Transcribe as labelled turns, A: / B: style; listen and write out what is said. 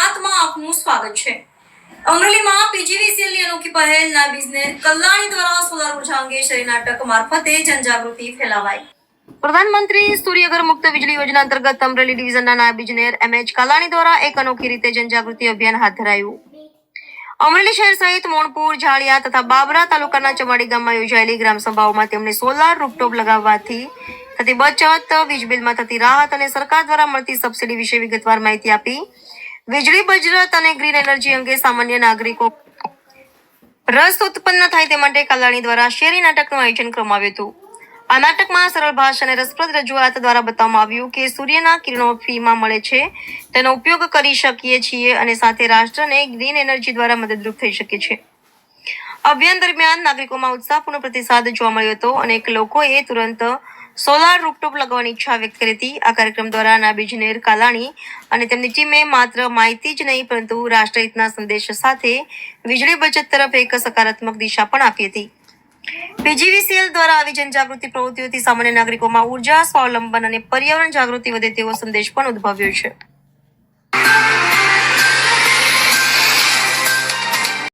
A: ગુજરાતમાં આપનું સ્વાગત છે। અમરેલીમાં પીજીવીસીએલની અનોખી પહેલ નાબિઝનેર કલ્યાણી દ્વારા સોલાર ઉર્જા અંગે શેરી નાટક મારફતે જનજાગૃતિ ફેલાવાઈ। પ્રધાનમંત્રી સૂર્યઘર મુક્ત વીજળી યોજના અંતર્ગત અમરેલી ડિવિઝનના નાયબ ઇજનેર એમએચ કલાણી દ્વારા એક અનોખી રીતે જનજાગૃતિ અભિયાન હાથ ધરાયું। અમરેલી શહેર સહિત મોણપુર, ઝાડિયા તથા બાબરા તાલુકાના ચમાડી ગામમાં યોજાયેલી ગ્રામસભાઓમાં તેમણે સોલાર રૂફટોપ લગાવવાથી થતી બચત, વીજ બિલમાં થતી રાહત અને સરકાર દ્વારા મળતી સબસિડી વિશે વિગતવાર માહિતી આપી। વીજળી બચત અને ગ્રીન એનર્જી અંગે સામાન્ય નાગરિકો રસ ઉત્પન્ન થાય તે માટે કલ્યાણી દ્વારા શેરી નાટકનું આયોજન કરવામાં આવ્યું હતું। આ નાટકમાં સરળ ભાષા અને રસપ્રદ રજૂઆત દ્વારા બતાવવામાં આવ્યું કે સૂર્યના કિરણો ફ્રીમાં મળે છે, તેનો ઉપયોગ કરી શકીએ છીએ અને સાથે રાષ્ટ્રને ગ્રીન એનર્જી દ્વારા મદદરૂપ થઈ શકે છે। અભિયાન દરમિયાન નાગરિકોમાં ઉત્સાહપૂર્ણ પ્રતિસાદ જોવા મળ્યો હતો। અનેક લોકોએ તુરંત સોલાર રૂફટોપ લગાવવાની ઈચ્છા વ્યક્ત કરી હતી। આ કાર્યક્રમ દ્વારા નાયબ ઇજનેર કાલાણી અને તેમની ટીમે માત્ર માહિતી જ નહીં પરંતુ રાષ્ટ્રહિતના સંદેશ સાથે વીજળી બચત તરફ એક સકારાત્મક દિશા પણ આપી હતી। પીજીવીસીએલ દ્વારા આવી જનજાગૃતિ પ્રવૃત્તિઓથી સામાન્ય નાગરિકોમાં ઉર્જા સ્વાવલંબન અને પર્યાવરણ જાગૃતિ વધે તેવો સંદેશ પણ ઉદ્ભવ્યો છે।